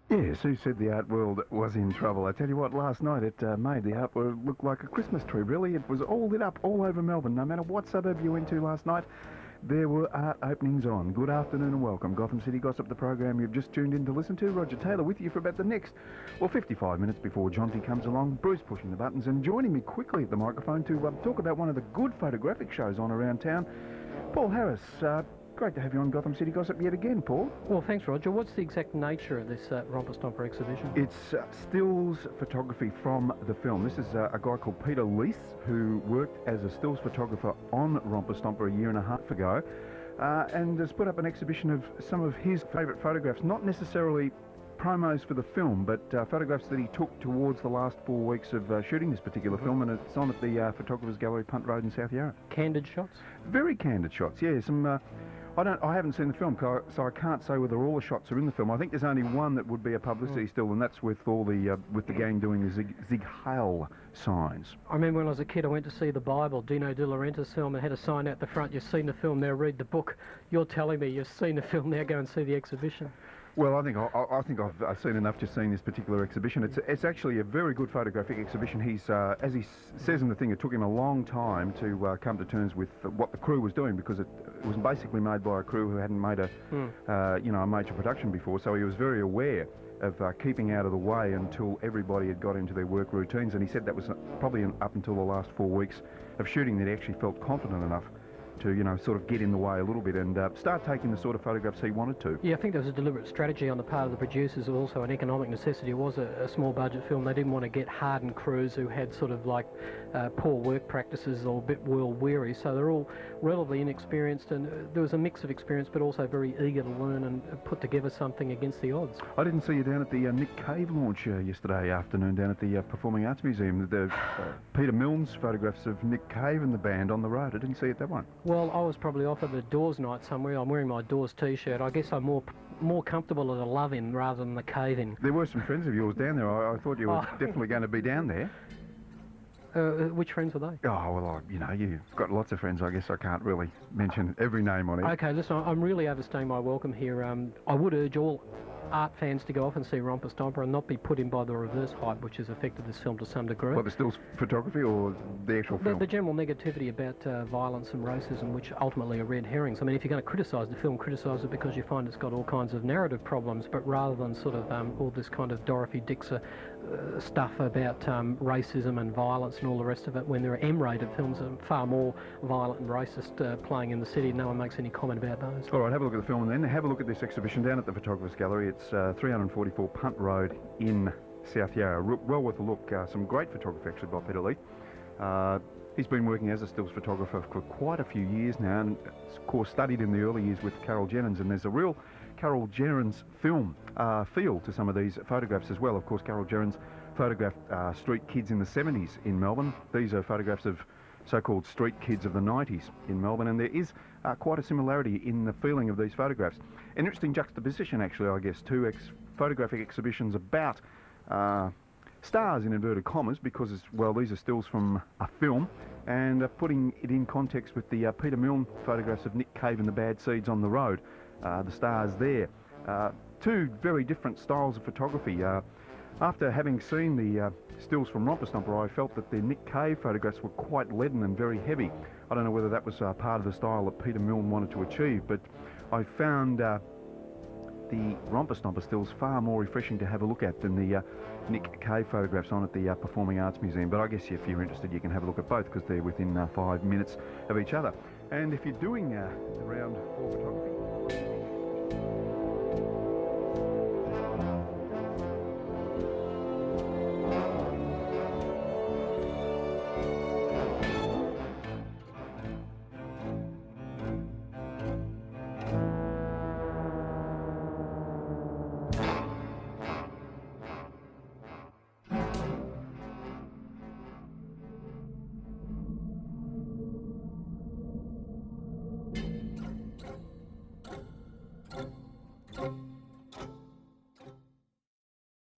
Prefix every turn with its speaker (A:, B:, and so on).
A: Yes, who said the art world was in trouble? I tell you what, last night it made the art world look like a Christmas tree, really. It was all lit up all over Melbourne. No matter what suburb you went to last night, there were art openings on. Good afternoon and welcome. Gotham City Gossip, the program you've just tuned in to listen to. Roger Taylor with you for about the next, 55 minutes before Jonty comes along. Bruce pushing the buttons and joining me quickly at the microphone to talk about one of the good photographic shows on around town. Paul Harris, great to have you on Gotham City Gossip yet again, Paul.
B: Well, thanks, Roger. What's the exact nature of this Romper Stomper exhibition?
A: It's stills photography from the film. This is a guy called Peter Leiss, who worked as a stills photographer on Romper Stomper a year and a half ago, and has put up an exhibition of some of his favourite photographs, not necessarily promos for the film, but photographs that he took towards the last 4 weeks of shooting this particular film, and it's on at the Photographers Gallery, Punt Road in South Yarra.
B: Candid shots? Very
A: candid shots, yeah. Some... I haven't seen the film, so I can't say whether all the shots are in the film. I think there's only one that would be a publicity still, and that's with all the with the gang doing the Zig Heil signs.
B: I remember when I was a kid, I went to see The Bible, Dino De Laurentiis' film, and had a sign out the front, "You've seen the film, now read the book." You're telling me you've seen the film, now go and see the exhibition.
A: Well, I think I've seen enough just seeing this particular exhibition. It's actually a very good photographic exhibition. He's as he says in the thing, it took him a long time to come to terms with what the crew was doing, because it was basically made by a crew who hadn't made a major production before. So he was very aware of keeping out of the way until everybody had got into their work routines. And he said that was probably up until the last 4 weeks of shooting that he actually felt confident enough to, sort of get in the way a little bit and start taking the sort of photographs he wanted to.
B: Yeah, I think there was a deliberate strategy on the part of the producers, also an economic necessity. It was a small budget film. They didn't want to get hardened crews who had sort of like poor work practices or a bit world weary, so they're all relatively inexperienced, and there was a mix of experience but also very eager to learn and put together something against the odds.
A: I didn't see you down at the Nick Cave launch yesterday afternoon down at the Performing Arts Museum. The Peter Milne's photographs of Nick Cave and the band on the road. I didn't see it, that one.
B: Well, I was probably off at the Doors night somewhere. I'm wearing my Doors t-shirt. I guess I'm more comfortable at a love-in rather than the cave-in.
A: There were some friends of yours down there. I thought you were definitely going to be down there.
B: Which friends were they?
A: Oh, well, you've got lots of friends. I guess I can't really mention every name on it.
B: Okay, listen, I'm really overstaying my welcome here. I would urge all art fans to go off and see Romper Stomper and not be put in by the reverse hype which has affected this film to some degree.
A: What, the stills photography or the actual film?
B: The general negativity about violence and racism, which ultimately are red herrings. I mean, if you're going to criticise the film, criticise it because you find it's got all kinds of narrative problems, but rather than sort of all this kind of Dorothy Dixer stuff about racism and violence and all the rest of it, when there are M-rated films that are far more violent and racist playing in the city. No one makes any comment about those.
A: All right, have a look at the film and then have a look at this exhibition down at the Photographers Gallery. It's 344 Punt Road in South Yarra. Well worth a look. Some great photography actually by Peter Leiss. He's been working as a stills photographer for quite a few years now, and of course studied in the early years with Carol Jennings, and there's a real Carol Jennings film feel to some of these photographs as well. Of course, Carol Jennings photographed street kids in the 70s in Melbourne. These are photographs of so-called street kids of the 90s in Melbourne, and there is quite a similarity in the feeling of these photographs. An interesting juxtaposition, actually, I guess, two photographic exhibitions about stars in inverted commas, because, well, these are stills from a film, and putting it in context with the Peter Milne photographs of Nick Cave and the Bad Seeds on the road. The stars there. Two very different styles of photography. After having seen the stills from Romper Stomper, I felt that the Nick Cave photographs were quite leaden and very heavy. I don't know whether that was part of the style that Peter Milne wanted to achieve, but I found the Romper Stomper stills far more refreshing to have a look at than the Nick Cave photographs on at the Performing Arts Museum. But I guess if you're interested, you can have a look at both, because they're within 5 minutes of each other. And if you're doing the round for photography,